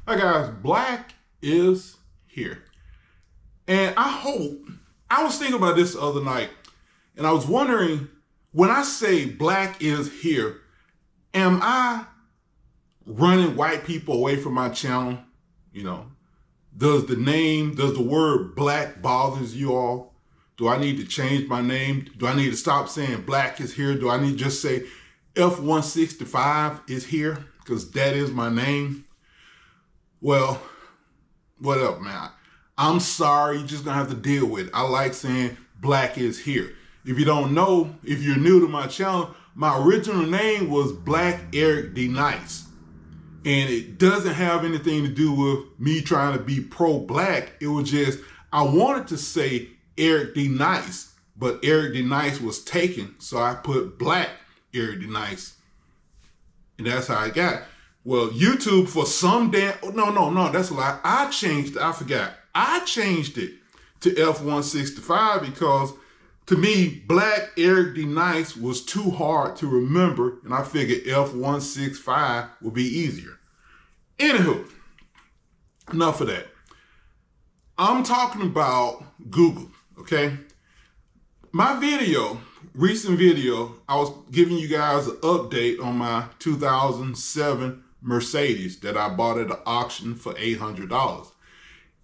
Hi guys, black is here. And I was thinking about this the other night, and I was wondering, when I say black is here, am I running white people away from my channel? You know, does the word black bothers you all? Do I need to change my name? Do I need to stop saying black is here? Do I need to just say F-165 is here? Because that is my name. Well, what up, man? I'm sorry, you're just gonna have to deal with it. I like saying black is here. If you don't know, if you're new to my channel, my original name was Black Eric D. Nice. And it doesn't have anything to do with me trying to be pro-black. It was just, I wanted to say Eric D. Nice, but Eric D. Nice was taken. So I put Black Eric D. Nice. And that's how I got it. Well, YouTube for some no, that's a lie. I changed it to F-165 because to me, Black Eric D. Nice was too hard to remember, and I figured F-165 would be easier. Anywho, enough of that. I'm talking about Google, okay? My recent video, I was giving you guys an update on my 2007 Mercedes that I bought at an auction for $800.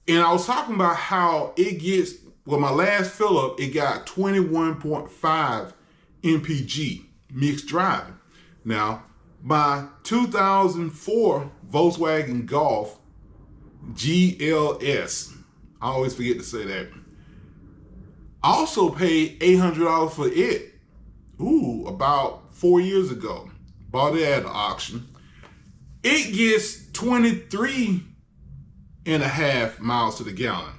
And I was talking about how it gets, well, my last fill up, it got 21.5 mpg mixed driving. Now, my 2004 Volkswagen Golf GLS, I always forget to say that, I also paid $800 for it. About 4 years ago. Bought it at an auction. It gets 23.5 miles to the gallon.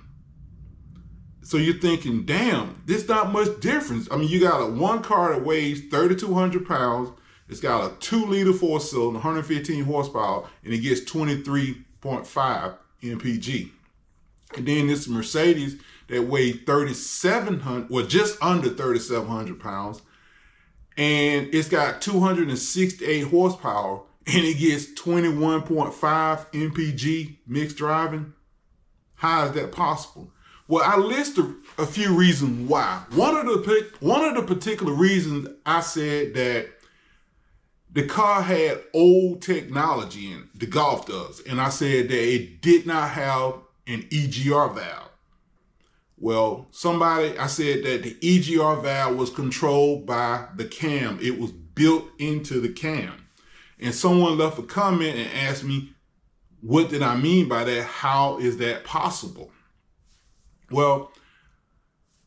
So you're thinking, damn, there's not much difference. I mean, you got one car that weighs 3,200 pounds. It's got a 2-liter 4-cylinder, 115 horsepower, and it gets 23.5 mpg. And then this Mercedes that weighs 3,700, well, just under 3,700 pounds, and it's got 268 horsepower, and it gets 21.5 mpg mixed driving. How is that possible? Well, I listed a few reasons why. One of the particular reasons I said that the car had old technology in it, the Golf does, and I said that it did not have an EGR valve. Well, I said that the EGR valve was controlled by the cam. It was built into the cam. And someone left a comment and asked me, what did I mean by that? How is that possible? Well,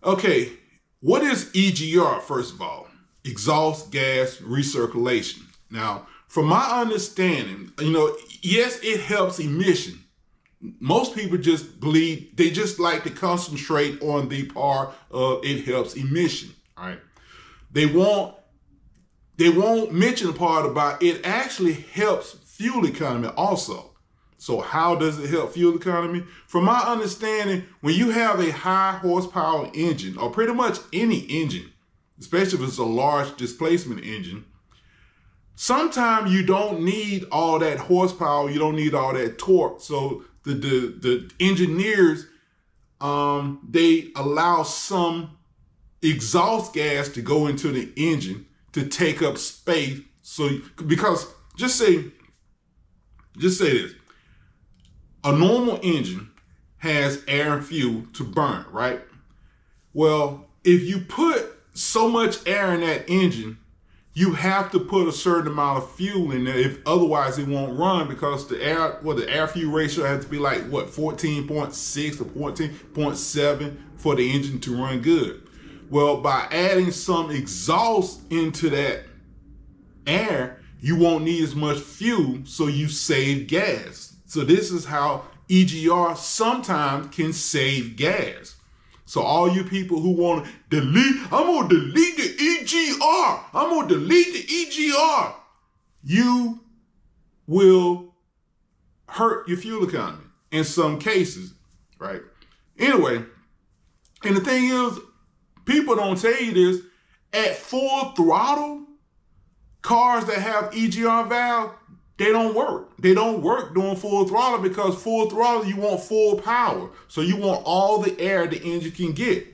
okay, what is EGR, first of all? Exhaust gas recirculation. Now, from my understanding, yes, it helps emission. Most people just believe, they just like to concentrate on the part of it helps emission, all right? They won't mention the part about it actually helps fuel economy also. So how does it help fuel economy? From my understanding, when you have a high horsepower engine, or pretty much any engine, especially if it's a large displacement engine, sometimes you don't need all that horsepower, you don't need all that torque. So the engineers, they allow some exhaust gas to go into the engine to take up space. So, because just say this, a normal engine has air and fuel to burn, right? Well, if you put so much air in that engine, you have to put a certain amount of fuel in there, if otherwise it won't run, because the air fuel ratio has to be like what, 14.6 or 14.7 for the engine to run good. Well, by adding some exhaust into that air, you won't need as much fuel, so you save gas. So this is how EGR sometimes can save gas. So all you people who want to delete, I'm going to delete the EGR. I'm going to delete the EGR. You will hurt your fuel economy in some cases, right? Anyway, and the thing is, people don't tell you this, at full throttle, cars that have EGR valve, they don't work. They don't work doing full throttle because full throttle, you want full power. So you want all the air the engine can get.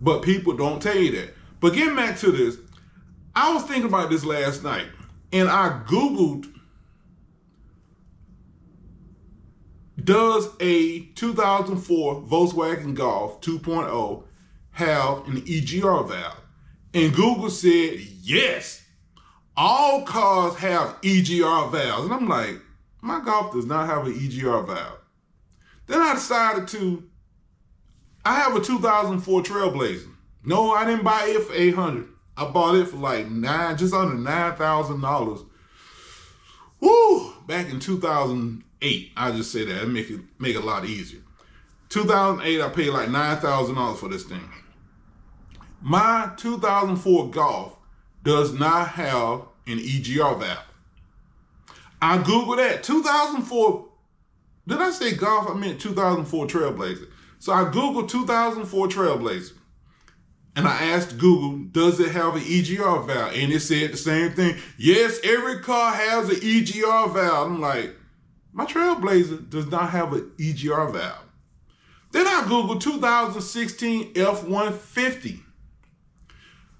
But people don't tell you that. But getting back to this, I was thinking about this last night, and I Googled, does a 2004 Volkswagen Golf 2.0 have an EGR valve? And Google said, yes, all cars have EGR valves. And I'm like, my Golf does not have an EGR valve. Then I decided I have a 2004 Trailblazer. No, I didn't buy it for $800. I bought it for like just under $9,000. Woo! Back in 2008, I just say that, make it a lot easier. 2008, I paid like $9,000 for this thing. My 2004 Golf does not have an EGR valve. I Googled that. 2004, did I say Golf? I meant 2004 Trailblazer. So I Googled 2004 Trailblazer. And I asked Google, does it have an EGR valve? And it said the same thing. Yes, every car has an EGR valve. I'm like, my Trailblazer does not have an EGR valve. Then I Googled 2016 F-150.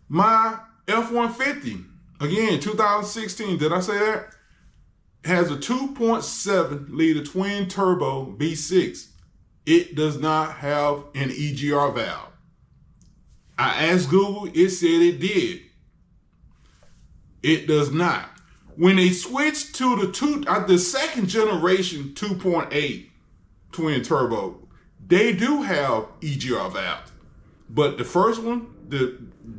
My F-150, again, 2016, did I say that? Has a 2.7 liter twin turbo V6. It does not have an EGR valve. I asked Google, it said it did. It does not. When they switched to the second generation 2.8 twin turbo, they do have EGR valves. But the first one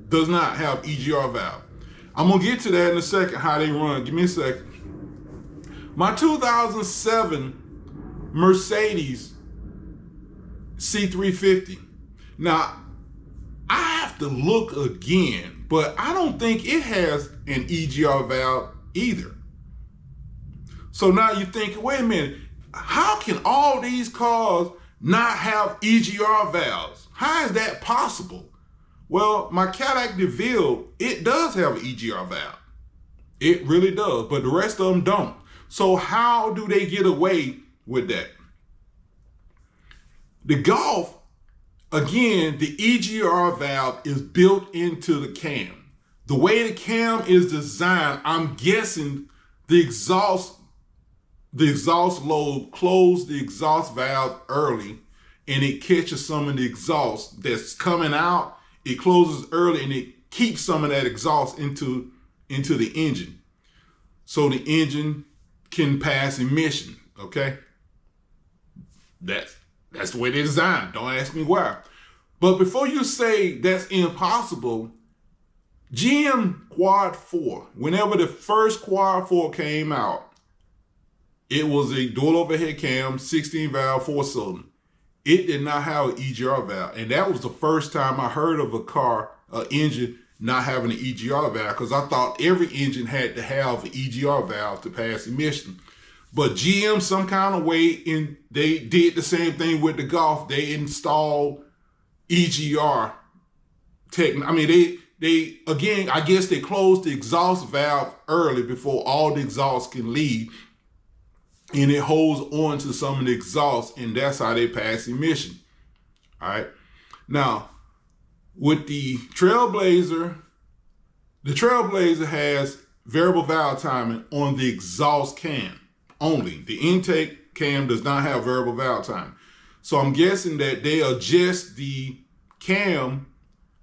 does not have EGR valve. I'm gonna get to that in a second, how they run. Give me a second. My 2007 Mercedes C350. Now, I have to look again, but I don't think it has an EGR valve either. So now you're thinking, wait a minute, how can all these cars not have EGR valves? How is that possible? Well, my Cadillac DeVille, it does have an EGR valve. It really does, but the rest of them don't. So how do they get away with that? The Golf, again, the EGR valve is built into the cam. The way the cam is designed, I'm guessing the exhaust lobe closed the exhaust valve early, and it catches some of the exhaust that's coming out. It closes early and it keeps some of that exhaust into the engine, so the engine can pass emission. Okay, that's the way they designed. Don't ask me why. But before you say that's impossible, GM Quad 4, whenever the first Quad 4 came out, it was a dual overhead cam, 16 valve, 4-cylinder. It did not have an EGR valve. And that was the first time I heard of an engine not having an EGR valve, because I thought every engine had to have an EGR valve to pass emission. But GM, some kind of way, they did the same thing with the Golf. They installed EGR they again, I guess they closed the exhaust valve early before all the exhaust can leave, and it holds on to some of the exhaust, and that's how they pass emission. All right. Now, with the Trailblazer has variable valve timing on the exhaust cam only. The intake cam does not have variable valve timing. So I'm guessing that they adjust the cam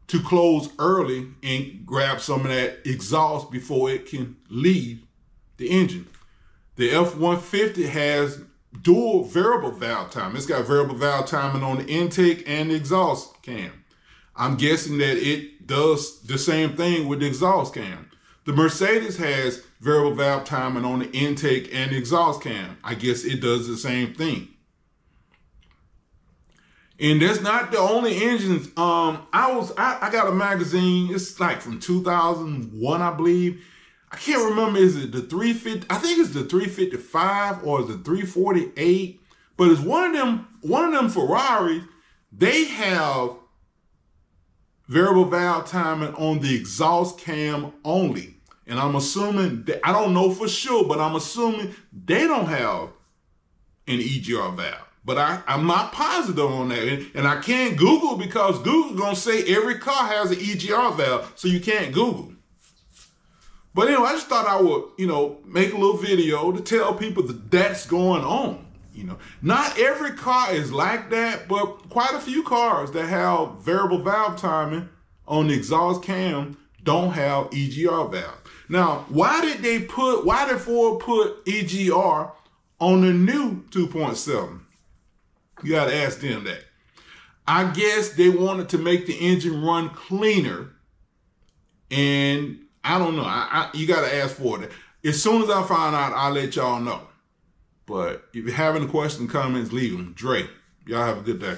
to close early and grab some of that exhaust before it can leave the engine. The F-150 has dual variable valve timing. It's got variable valve timing on the intake and the exhaust cam. I'm guessing that it does the same thing with the exhaust cam. The Mercedes has variable valve timing on the intake and the exhaust cam. I guess it does the same thing. And that's not the only engines. I got a magazine. It's like from 2001, I believe. I can't remember. Is it the 350? I think it's the 355 or is it 348? But it's one of them Ferraris. They have variable valve timing on the exhaust cam only. And I'm assuming that, I don't know for sure, but I'm assuming they don't have an EGR valve. But I'm not positive on that. And I can't Google because Google's going to say every car has an EGR valve, so you can't Google. But anyway, I just thought I would, make a little video to tell people that that's going on. Not every car is like that, but quite a few cars that have variable valve timing on the exhaust cam don't have EGR valve. Now, why did Ford put EGR on the new 2.7? You got to ask them that. I guess they wanted to make the engine run cleaner, and I don't know. You got to ask for it. As soon as I find out, I'll let y'all know. But if you have any questions, comments, leave them. Dre, y'all have a good day.